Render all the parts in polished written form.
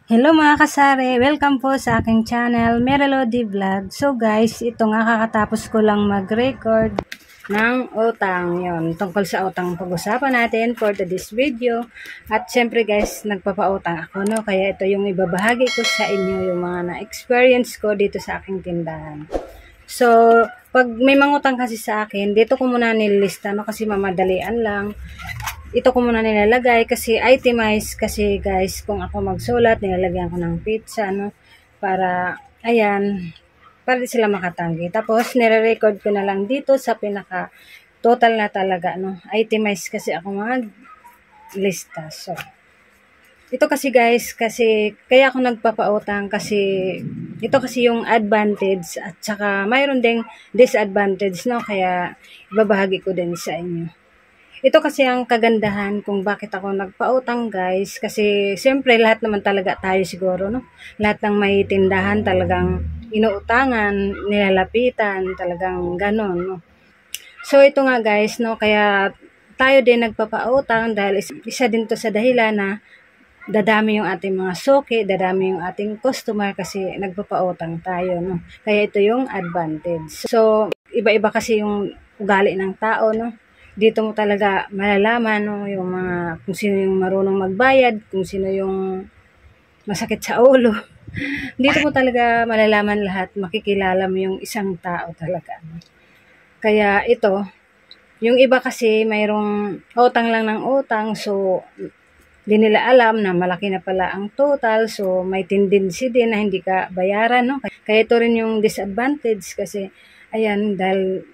Hello mga kasari! Welcome po sa aking channel, Merelody Vlog. So guys, ito nga kakatapos ko lang mag-record ng utang. Yun, tungkol sa utang pag-usapan natin for this video. At syempre guys, nagpapautang ako, no? Kaya ito yung ibabahagi ko sa inyo, yung mga na-experience ko dito sa aking tindahan. So, pag may mangutang kasi sa akin, dito ko muna nilista, no? Kasi mamadalian lang. Ito ko muna nilalagay kasi itemize kasi guys, kung ako magsulat, nilalagyan ko ng pizza, no? Para, ayan, para di sila makatanggi. Tapos, nire-record ko na lang dito sa pinaka total na talaga, no? Itemize kasi ako mag-lista. So, ito kasi guys, kasi kaya ako nagpapautang kasi ito kasi yung advantage at saka mayroon ding disadvantage, no? Kaya ibabahagi ko din sa inyo. Ito kasi ang kagandahan kung bakit ako nagpautang guys. Kasi siyempre lahat naman talaga tayo siguro, no? Lahat ng may tindahan talagang inuutangan, nilalapitan, talagang ganon, no? So ito nga guys, no? Kaya tayo din nagpapautang dahil isa din to sa dahilan na dadami yung ating mga suki, dadami yung ating customer kasi nagpapautang tayo, no? Kaya ito yung advantage. So, iba-iba kasi yung ugali ng tao, no? Dito mo talaga malalaman, no, yung mga kung sino yung marunong magbayad, kung sino yung masakit sa ulo. Dito mo talaga malalaman lahat, makikilala mo yung isang tao talaga. No? Kaya ito, yung iba kasi mayroong utang lang ng utang, so di nila alam na malaki na pala ang total, so may tendency din na hindi ka bayaran, no? Kaya ito rin yung disadvantage kasi, ayan, dahil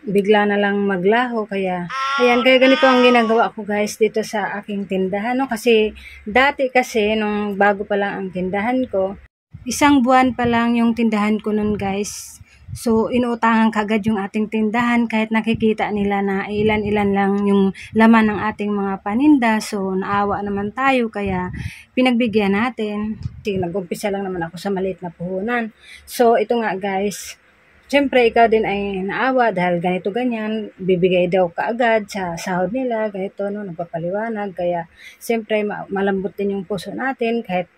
bigla na lang maglaho, kaya kaya ganito ang ginagawa ko guys dito sa aking tindahan, no? Kasi dati kasi nung bago pa lang ang tindahan ko, isang buwan pa lang yung tindahan ko nun guys. So inuutangan kagad yung ating tindahan kahit nakikita nila na ilan-ilan lang yung laman ng ating mga paninda. So naawa naman tayo kaya pinagbigyan natin. Kasi nag-umpisa lang naman ako sa maliit na puhunan. So ito nga guys, siyempre, ikaw din ay naawa dahil ganito ganyan, bibigay daw kaagad sa sahod nila, ganito, no, nagpapaliwanag. Kaya, siyempre, malambot din yung puso natin, kahit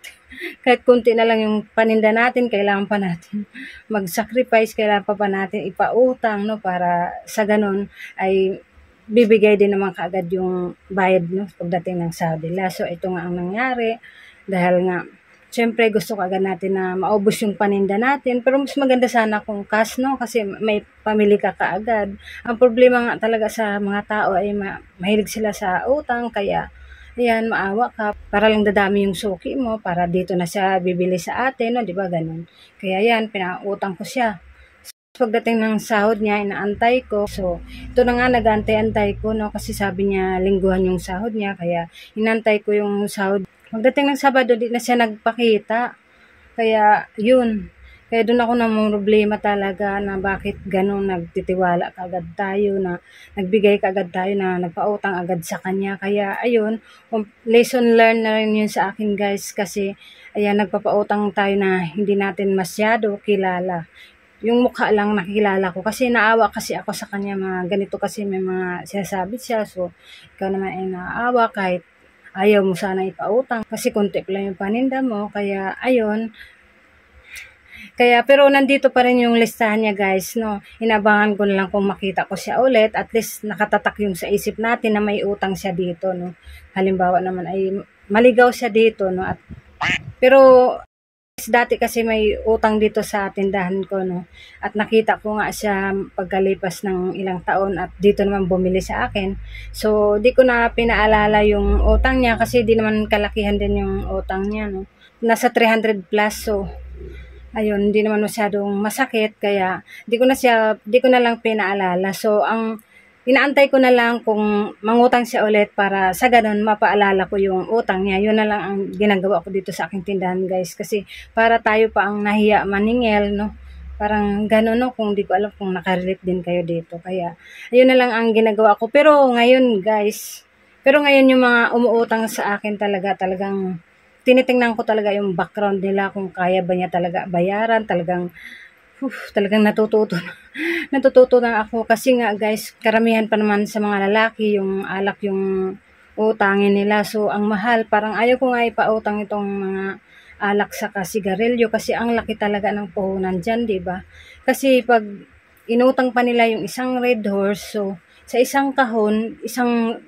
kunti na lang yung paninda natin, kailangan pa natin mag-sacrifice, kailangan pa natin ipautang, no, para sa ganun ay bibigay din naman kaagad yung bayad, no, pagdating ng sahod nila. So, ito nga ang nangyari, dahil nga, siyempre gusto ko agad natin na maubos yung paninda natin. Pero mas maganda sana kung cash, no? Kasi may pamili ka kaagad. Ang problema nga talaga sa mga tao ay mahilig sila sa utang. Kaya, ayan, maawa ka. Para lang dadami yung suki mo. Para dito na siya bibili sa atin, no? Di ba ganun? Kaya yan, pinautang ko siya. Pagdating ng sahod niya, inaantay ko. So, ito na nga, nag-antay-antay ko, no? Kasi sabi niya, lingguhan yung sahod niya. Kaya, inantay ko yung sahod. Pagdating ng Sabado, di na siya nagpakita. Kaya, yun. Kaya doon ako namang problema talaga na bakit ganun nagtitiwala kaagad tayo, na nagbigay kaagad tayo, na nagpautang agad sa kanya. Kaya, ayun, lesson learned na rin yun sa akin guys. Kasi, ayan, nagpapautang tayo na hindi natin masyado kilala. Yung mukha lang nakikilala ko kasi naawa kasi ako sa kanya, mga ganito kasi may mga sinasabi siya. So, ikaw naman ay naawa kahit ayaw mo sana ipautang kasi konti lang yung paninda mo. Kaya, ayun. Kaya, pero nandito pa rin yung listahan niya guys, no. Inabangan ko na lang kung makita ko siya ulit. At least nakatatak yung sa isip natin na may utang siya dito, no. Halimbawa naman ay maligaw siya dito, no. Pero, dati kasi may utang dito sa tindahan ko, no. At nakita ko nga siya pagkalipas ng ilang taon at dito naman bumili sa akin. So, di ko na pinaalala yung utang niya kasi di naman kalakihan din yung utang niya, no. Nasa 300 plus, so ayun, hindi naman masyadong masakit kaya di ko na lang pinaalala. So, ang inaantay ko na lang kung mangutang siya ulit para sa ganun mapaalala ko yung utang niya. Yun na lang ang ginagawa ko dito sa aking tindahan guys. Kasi para tayo pa ang nahiya maningil, no? Parang ganun, no? Kung di ko alam kung nakarelate din kayo dito. Kaya, ayun na lang ang ginagawa ko. Pero ngayon yung mga umuutang sa akin talagang tinitingnan ko talaga yung background nila kung kaya ba niya talaga bayaran, talagang natututo na ako kasi nga guys, karamihan pa naman sa mga lalaki yung alak yung utangin nila. So, ang mahal, parang ayaw ko nga ipautang itong mga alak saka sigarilyo kasi ang laki talaga ng puhunan dyan, di ba? Kasi pag inutang pa nila yung isang Red Horse, so sa isang kahon, isang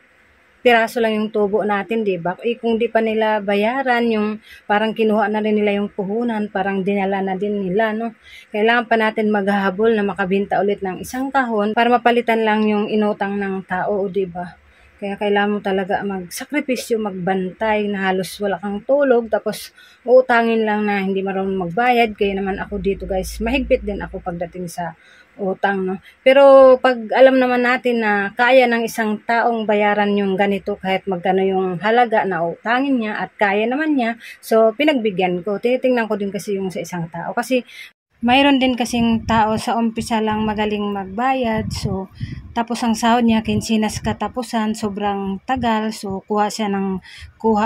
piraso lang yung tubo natin, di ba? Kung di pa nila bayaran, yung parang kinuha na rin nila yung puhunan, parang dinala na din nila, no? Kailangan pa natin maghahabol na makabenta ulit ng isang kahon para mapalitan lang yung inutang ng tao, di ba? Kaya kailangan mo talaga magsakripisyo, magbantay na halos wala kang tulog, tapos uutangin lang na hindi marunong magbayad. Kaya naman ako dito guys, mahigpit din ako pagdating sa utang, no? Pero pag alam naman natin na kaya ng isang taong bayaran yung ganito kahit magkano yung halaga na utangin niya at kaya naman niya, so pinagbigyan ko. Tinitingnan ko din kasi yung sa isang tao. Kasi mayroon din kasing tao sa umpisa lang magaling magbayad, so tapos ang sahod niya kinsinas katapusan, sobrang tagal, so kuha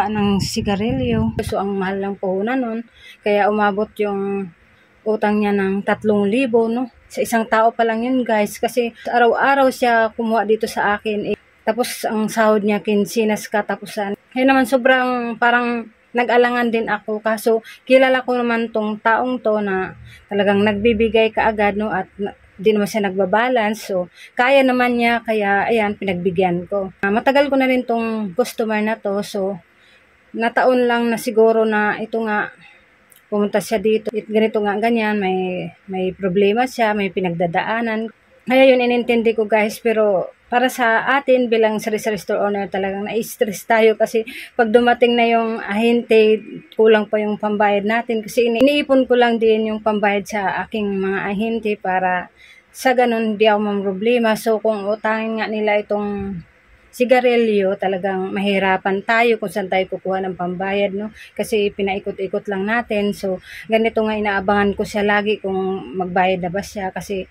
ng sigarilyo. So ang mahal ng puhunan nun, kaya umabot yung utang niya ng 3,000, no? Sa isang tao pa lang yun guys, kasi araw-araw siya kumuha dito sa akin. Tapos ang sahod niya kinsinas katapusan. Kaya naman sobrang parang nag-alangan din ako, kaso kilala ko naman tong taong to na talagang nagbibigay kaagad, no, at di naman siya nagbabalance, so kaya naman niya, kaya ayan, pinagbigyan ko. Matagal ko na rin tong customer na to, so nataon lang na siguro na ito nga, pumunta siya dito, ganito nga ganyan, may problema siya, may pinagdadaanan. Kaya yun inintindi ko guys, pero para sa atin bilang sari-sari store owner talagang na-stress tayo kasi pag dumating na yung ahente, kulang pa yung pambayad natin kasi iniipon ko lang din yung pambayad sa aking mga ahente para sa ganun di ako mamroblema. So kung utangin nga nila itong sigarilyo, talagang mahirapan tayo kung saan tayo kukuha ng pambayad, no? Kasi pinaikot-ikot lang natin. So ganito nga inaabangan ko siya lagi kung magbayad na ba siya kasi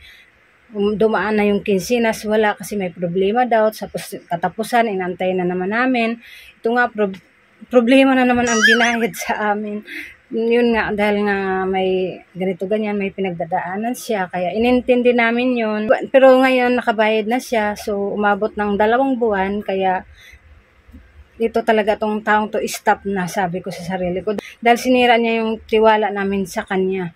dumaan na yung kinsinas, wala kasi may problema daw. Tapos katapusan, inantay na naman namin. Ito nga, problema na naman ang binayad sa amin. Yun nga, dahil nga may ganito ganyan, may pinagdadaanan siya. Kaya inintindi namin yun. Pero ngayon, nakabayad na siya. So, umabot ng 2 buwan. Kaya ito talaga tong taong to stop na, sabi ko sa sarili ko. Dahil sinira niya yung tiwala namin sa kanya.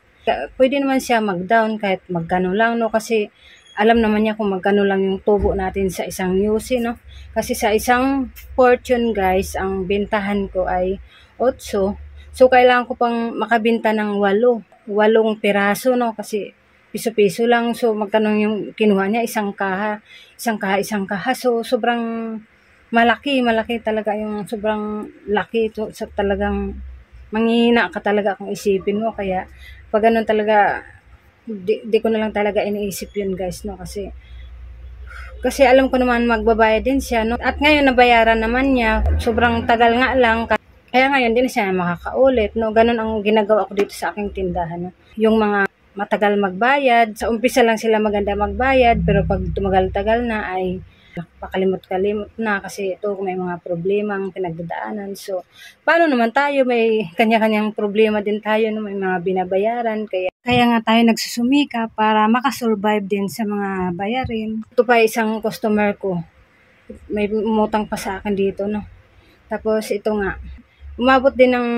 Pwede naman siya mag-down kahit magkano lang, no? Kasi alam naman niya kung magkano lang yung tubo natin sa isang UC, no? Kasi sa isang fortune, guys, ang bentahan ko ay 8. So, kailangan ko pang makabenta ng 8 piraso, no? Kasi piso-piso lang. So, magkano yung kinuha niya? Isang kaha. So, sobrang malaki talaga yung sobrang laki. So, talagang manghihina ka talaga kung isipin mo. Kaya, pag ganun talaga, di ko na lang talaga iniisip yun guys, no? Kasi alam ko naman magbabayad din siya, no? At ngayon nabayaran naman niya, sobrang tagal nga lang. Kaya ngayon din siya makakaulit, no? Ganun ang ginagawa ko dito sa aking tindahan, no? Yung mga matagal magbayad, sa umpisa lang sila maganda magbayad, pero pag tumagal-tagal na ay pakalimot-kalimot na kasi ito may mga problemang pinagdadaanan. So, paano naman tayo? May kanya-kanyang problema din tayo, no? May mga binabayaran. Kaya nga tayo nagsusumika para makasurvive din sa mga bayarin. Ito pa isang customer ko. May umutang pa sa akin dito, no? Tapos ito nga, umabot din ng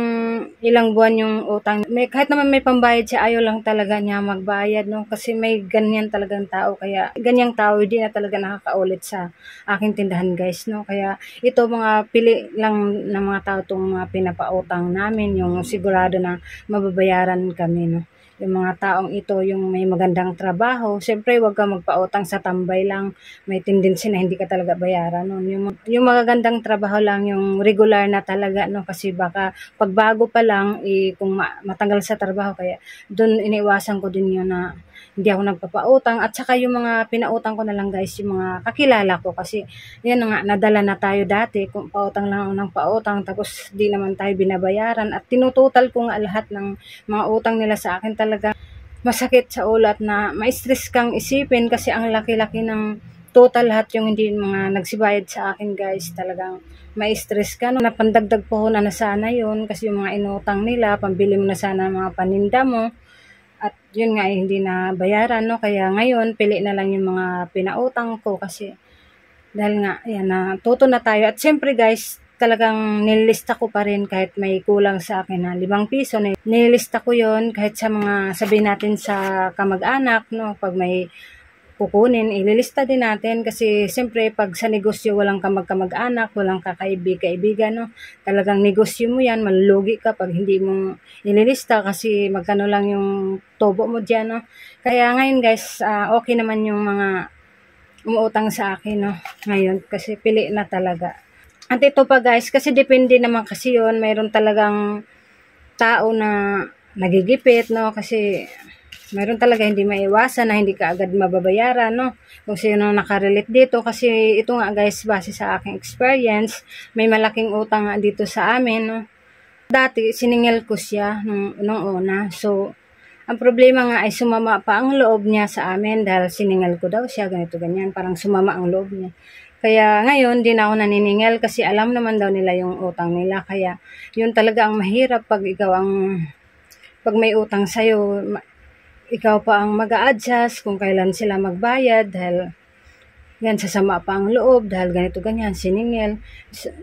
ilang buwan yung utang. Kahit naman may pambayad siya, ayaw lang talaga niya magbayad, no? Kasi may ganyan talagang tao. Kaya ganyang tao, hindi na talaga nakakaulit sa aking tindahan, guys, no? Kaya ito, mga pili lang ng mga tao itong mga pinapautang namin, yung sigurado na mababayaran kami, no? Yung mga taong ito, yung may magandang trabaho, siyempre wag ka magpautang sa tambay lang, may tendency na hindi ka talaga bayaran, no? Yung magagandang trabaho lang, yung regular na talaga, no? Kasi baka pagbago pa lang, kung matanggal sa trabaho, kaya doon iniwasan ko din yun na hindi ako nagpapautang. At saka yung mga pinautang ko na lang guys, yung mga kakilala ko, kasi yan nga, nadala na tayo dati, kung pautang lang ako ng pautang, tapos di naman tayo binabayaran, at tinutotal ko nga lahat ng mga utang nila sa akin. Talaga masakit sa ulat na ma-stress kang isipin kasi ang laki-laki ng total lahat yung hindi mga nagsibayad sa akin guys. Talagang ma-stress ka, no? Napandagdag po na sana yun kasi yung mga inutang nila, pambili mo na sana mga paninda mo. At yun nga, hindi na bayaran, no? Kaya ngayon, pili na lang yung mga pinautang ko kasi dahil nga, yan, natuto na tayo. At syempre guys, talagang nililista ko pa rin kahit may kulang sa akin na 5 piso. Nililista ko yon kahit sa mga sabihin natin sa kamag-anak, no? Pag may kukunin, ililista din natin kasi siyempre pag sa negosyo walang kamag-anak, walang kaibigan, no? Talagang negosyo mo yan, malulugi ka pag hindi mo ililista kasi magkano lang yung tubo mo dyan, no? Kaya ngayon guys, okay naman yung mga umuutang sa akin, no? Ngayon kasi pili na talaga. At ito pa guys, kasi depende naman kasi yun, mayroon talagang tao na nagigipit, no? Kasi mayroon talaga hindi maiwasan na hindi ka agad mababayaran, no? Kung sino nakarelate dito. Kasi ito nga guys, base sa aking experience, may malaking utang nga dito sa amin, no? Dati, siningil ko siya nung una. So, ang problema nga ay sumama pa ang loob niya sa amin dahil siningil ko daw siya, ganito, ganyan. Parang sumama ang loob niya. Kaya ngayon, di na ako naniningil kasi alam naman daw nila yung utang nila. Kaya yun talaga ang mahirap pag pag may utang sa'yo, ikaw pa ang mag-a-adjust kung kailan sila magbayad dahil yan, sasama pa ang loob dahil ganito, ganyan, siningil.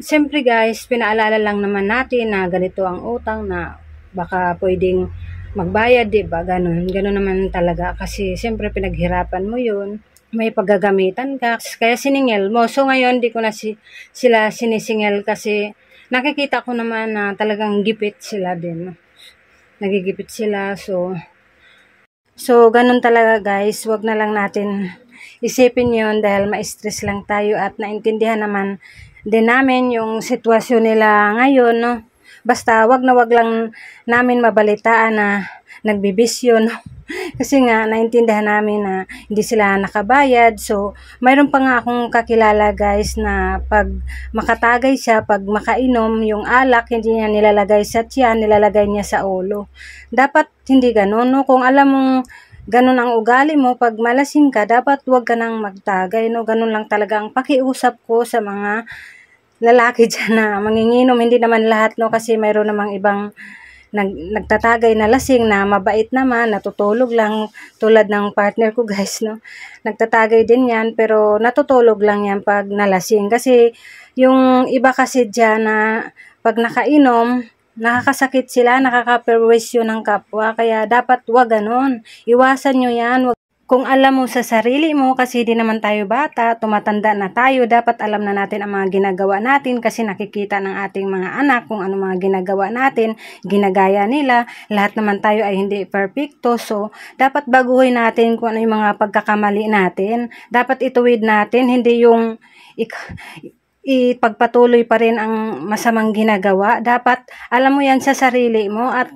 Siyempre guys, pinaalala lang naman natin na ganito ang utang na baka pwedeng magbayad, diba? Ganun naman talaga kasi siyempre pinaghirapan mo yun. May paggagamitan ka, kaya siningil mo. So ngayon, di ko na sila sinisingil kasi nakikita ko naman na talagang gipit sila din. Nagigipit sila, so ganun talaga guys, wag na lang natin isipin yon dahil ma-stress lang tayo at naintindihan naman din namin yung sitwasyon nila ngayon, no? Basta wag lang namin mabalitaan na nagbibisyo, no? Kasi nga, naintindihan namin na hindi sila nakabayad. So, mayroon pa nga akong kakilala guys na pag makatagay siya, pag makainom yung alak, hindi niya nilalagay sa tiyan, nilalagay niya sa ulo. Dapat hindi ganun, no? Kung alam mong ganun ang ugali mo, pag malasing ka, dapat huwag ka nang magtagay, no? Ganun lang talaga ang pakiusap ko sa mga lalaki dyan na manginginom. Hindi naman lahat, no? Kasi mayroon namang ibang nagtatagay na lasing na mabait naman, natutulog lang tulad ng partner ko guys, no? Nagtatagay din yan pero natutulog lang yan pag nalasing kasi yung iba kasi dyan na pag nakainom, nakakasakit sila, nakakaperwisyo ng kapwa kaya dapat wag ganun. Iwasan nyo yan. Kung alam mo sa sarili mo, kasi di naman tayo bata, tumatanda na tayo, dapat alam na natin ang mga ginagawa natin kasi nakikita ng ating mga anak kung ano mga ginagawa natin, ginagaya nila. Lahat naman tayo ay hindi perfecto, so dapat baguhin natin kung ano yung mga pagkakamali natin. Dapat ituwid natin, hindi yung ipagpatuloy pa rin ang masamang ginagawa. Dapat alam mo yan sa sarili mo at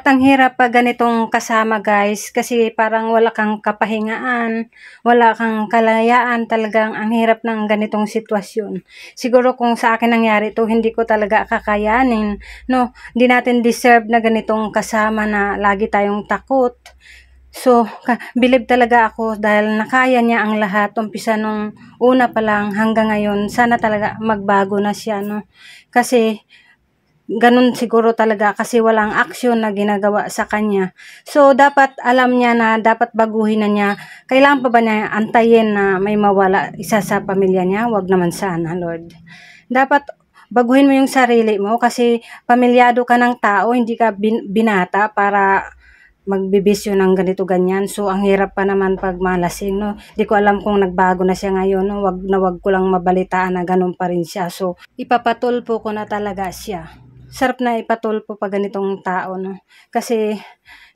ang hirap pa ganitong kasama guys kasi parang wala kang kapahingaan, wala kang kalayaan, talagang ang hirap ng ganitong sitwasyon. Siguro kung sa akin nangyari ito, hindi ko talaga kakayanin, no? Hindi natin deserve na ganitong kasama na lagi tayong takot. So, bilib talaga ako dahil nakaya niya ang lahat, umpisa nung una pa lang hanggang ngayon. Sana talaga magbago na siya, no? Kasi ganun siguro talaga kasi walang aksyon na ginagawa sa kanya. So, dapat alam niya na dapat baguhin na niya. Kailangan pa ba niya antayin na may mawala isa sa pamilya niya? Wag naman sana, Lord. Dapat baguhin mo yung sarili mo kasi pamilyado ka ng tao, hindi ka binata para magbibisyo ng ganito ganyan. So, ang hirap pa naman pag malasing, no? Di ko alam kung nagbago na siya ngayon, no? Wag ko lang mabalitaan na ganun pa rin siya. So, ipapatulpo ko na talaga siya. Sarap na ipatulpo pa ganitong tao, no? Kasi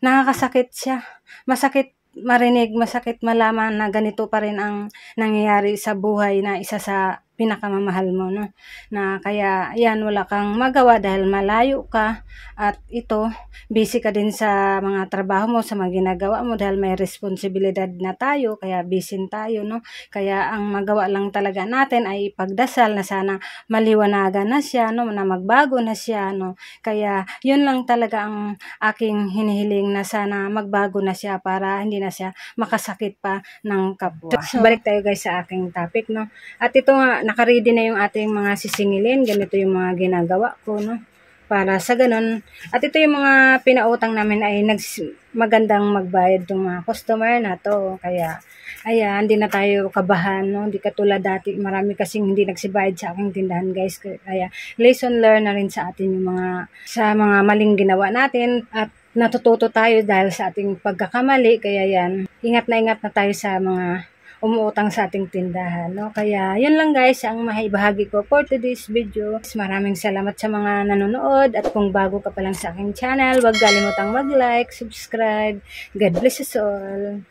nakakasakit siya. Masakit marinig, masakit malaman na ganito pa rin ang nangyayari sa buhay na isa sa pinakamamahal mo, no? Na kaya yan, wala kang magawa dahil malayo ka at ito, busy ka din sa mga trabaho mo, sa mga ginagawa mo dahil may responsibilidad na tayo, kaya busy tayo, no? Kaya ang magawa lang talaga natin ay pagdasal na sana maliwanagan na siya, no? Na magbago na siya, no? Kaya yun lang talaga ang aking hinihiling na sana magbago na siya para hindi na siya makasakit pa ng kapwa. So, balik tayo guys sa aking topic, no? At ito nga, nakaready na yung ating mga sisingilin. Ganito yung mga ginagawa ko, no? Para sa ganun. At ito yung mga pinautang namin ay magandang magbayad ng mga customer na to. Kaya, Ayan, hindi na tayo kabahan, no? Hindi katulad dati, marami kasing hindi nagsibayad sa aking tindahan, guys. Kaya, lesson learn na rin sa atin yung sa mga maling ginawa natin at natututo tayo dahil sa ating pagkakamali. Kaya yan, ingat na tayo sa mga umuutang sa ating tindahan, no? Kaya, yun lang guys ang maibahagi ko for today's video. Maraming salamat sa mga nanonood at kung bago ka pa lang sa aking channel, huwag kalimutang mag-like, subscribe. God bless us all.